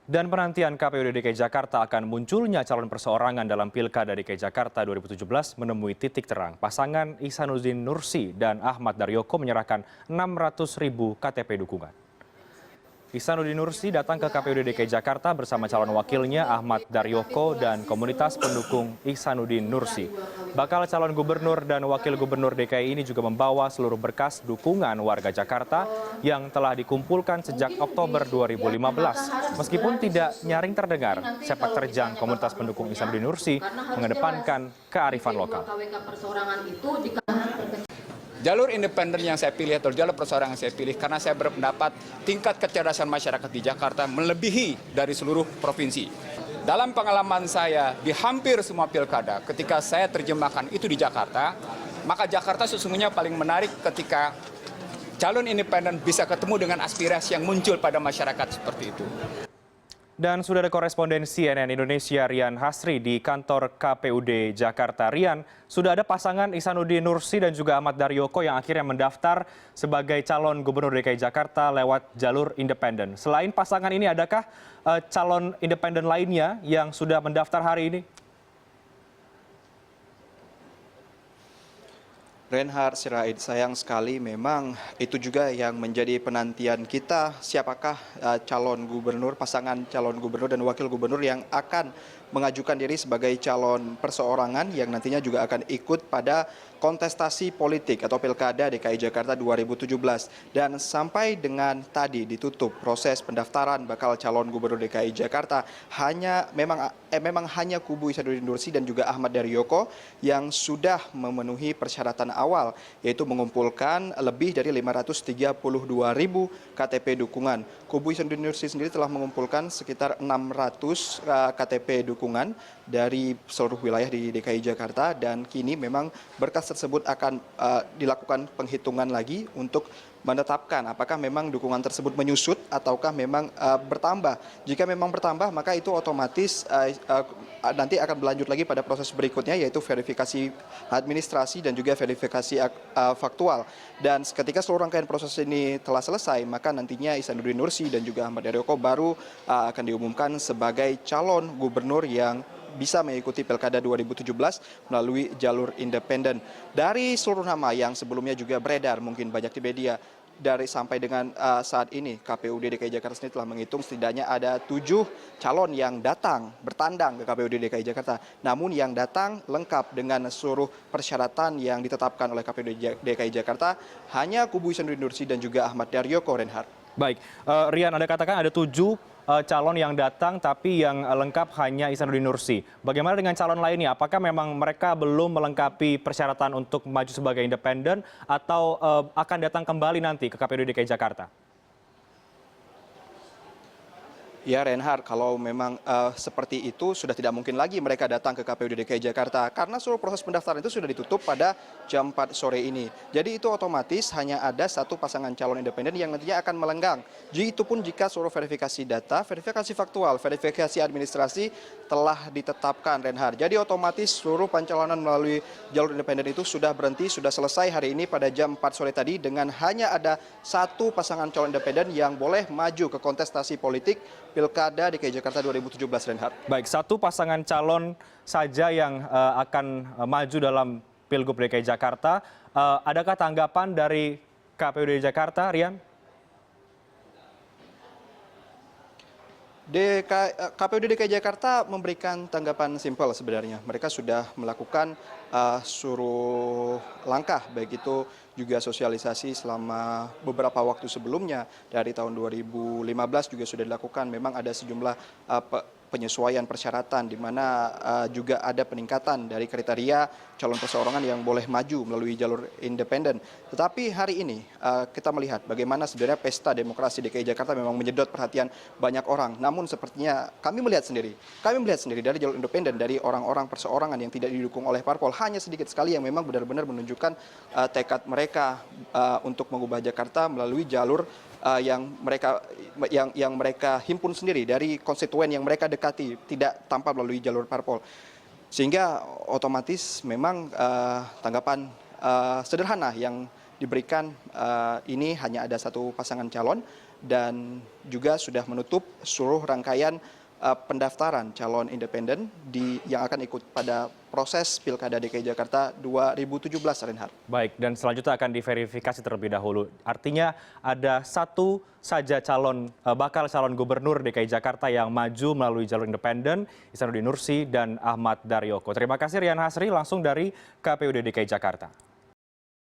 Dan penantian KPU DKI Jakarta akan munculnya calon perseorangan dalam Pilkada DKI Jakarta 2017 menemui titik terang. Pasangan Ihsanuddin Nursi dan Ahmad Daryoko menyerahkan 600.000 KTP dukungan. Ihsanuddin Nursi datang ke KPU DKI Jakarta bersama calon wakilnya Ahmad Daryoko dan komunitas pendukung Ihsanuddin Nursi. Bakal calon gubernur dan wakil gubernur DKI ini juga membawa seluruh berkas dukungan warga Jakarta yang telah dikumpulkan sejak Oktober 2015. Meskipun tidak nyaring terdengar, sepak terjang komunitas pendukung Ihsanuddin Nursi mengedepankan kearifan lokal. Jalur independen yang saya pilih atau jalur perseorangan yang saya pilih karena saya berpendapat tingkat kecerdasan masyarakat di Jakarta melebihi dari seluruh provinsi. Dalam pengalaman saya di hampir semua pilkada, ketika saya terjemahkan itu di Jakarta, maka Jakarta sesungguhnya paling menarik ketika calon independen bisa ketemu dengan aspirasi yang muncul pada masyarakat seperti itu. Dan sudah ada korespondensi CNN Indonesia Rian Hasri di kantor KPUD Jakarta. Rian, sudah ada pasangan Ihsanuddin Nursi dan juga Ahmad Daryoko yang akhirnya mendaftar sebagai calon gubernur DKI Jakarta lewat jalur independen. Selain pasangan ini, adakah calon independen lainnya yang sudah mendaftar hari ini? Reinhard Sirait, sayang sekali memang itu juga yang menjadi penantian kita, siapakah calon gubernur, pasangan calon gubernur dan wakil gubernur yang akan mengajukan diri sebagai calon perseorangan yang nantinya juga akan ikut pada kontestasi politik atau Pilkada DKI Jakarta 2017. Dan sampai dengan tadi ditutup proses pendaftaran bakal calon gubernur DKI Jakarta, memang hanya kubu Ihsanuddin Nursi dan juga Ahmad Daryoko yang sudah memenuhi persyaratan awal, yaitu mengumpulkan lebih dari 532.000 KTP dukungan. Kubu Ihsanuddin Nursi sendiri telah mengumpulkan sekitar 600 KTP dukungan dari seluruh wilayah di DKI Jakarta, dan kini memang berkas tersebut akan dilakukan penghitungan lagi untuk menetapkan apakah memang dukungan tersebut menyusut ataukah memang bertambah. Jika memang bertambah, maka itu otomatis nanti akan berlanjut lagi pada proses berikutnya, yaitu verifikasi administrasi dan juga verifikasi faktual. Dan ketika seluruh rangkaian proses ini telah selesai, maka nantinya Ihsanuddin Nursi dan juga Ahmad Daryoko baru akan diumumkan sebagai calon gubernur yang bisa mengikuti Pilkada 2017 melalui jalur independen. Dari seluruh nama yang sebelumnya juga beredar mungkin banyak di media, dari sampai dengan saat ini KPUD DKI Jakarta sendiri telah menghitung setidaknya ada 7 calon yang datang bertandang ke KPUD DKI Jakarta. Namun yang datang lengkap dengan seluruh persyaratan yang ditetapkan oleh KPUD DKI Jakarta hanya kubu Ihsanuddin Nursi dan juga Ahmad Daryoko, Reinhard. Baik, Rian, Anda katakan ada 7 calon yang datang tapi yang lengkap hanya Ihsanuddin Nursi. Bagaimana dengan calon lainnya? Apakah memang mereka belum melengkapi persyaratan untuk maju sebagai independen atau akan datang kembali nanti ke KPUD DKI Jakarta? Ya Reinhard, kalau memang seperti itu sudah tidak mungkin lagi mereka datang ke KPUD DKI Jakarta karena seluruh proses pendaftaran itu sudah ditutup pada jam 4 sore ini. Jadi itu otomatis hanya ada satu pasangan calon independen yang nantinya akan melenggang. Jadi itu pun jika seluruh verifikasi data, verifikasi faktual, verifikasi administrasi telah ditetapkan, Reinhard. Jadi otomatis seluruh pencalonan melalui jalur independen itu sudah berhenti, sudah selesai hari ini pada jam 4 sore tadi dengan hanya ada satu pasangan calon independen yang boleh maju ke kontestasi politik Pilkada DKI Jakarta 2017, Reinhard. Baik, satu pasangan calon saja yang akan maju dalam Pilgub DKI Jakarta. Adakah tanggapan dari KPUD Jakarta, Rian? KPUD DKI Jakarta memberikan tanggapan simpel sebenarnya. Mereka sudah melakukan suruh langkah, baik itu juga sosialisasi selama beberapa waktu sebelumnya. Dari tahun 2015 juga sudah dilakukan. Memang ada sejumlah penyesuaian persyaratan di mana juga ada peningkatan dari kriteria calon perseorangan yang boleh maju melalui jalur independen. Tetapi hari ini kita melihat bagaimana sebenarnya pesta demokrasi DKI Jakarta memang menyedot perhatian banyak orang. Namun sepertinya kami melihat sendiri dari jalur independen, dari orang-orang perseorangan yang tidak didukung oleh parpol, hanya sedikit sekali yang memang benar-benar menunjukkan tekad mereka untuk mengubah Jakarta melalui jalur yang mereka himpun sendiri dari konstituen yang mereka dekati, tidak tanpa melalui jalur parpol. Sehingga otomatis memang tanggapan sederhana yang diberikan ini hanya ada satu pasangan calon dan juga sudah menutup seluruh rangkaian pendaftaran calon independen yang akan ikut pada proses Pilkada DKI Jakarta 2017, Reinhardt. Baik, dan selanjutnya akan diverifikasi terlebih dahulu. Artinya ada satu saja bakal calon gubernur DKI Jakarta yang maju melalui jalur independen, Ihsanuddin Nursi dan Ahmad Daryoko. Terima kasih Rian Hasri langsung dari KPUD DKI Jakarta.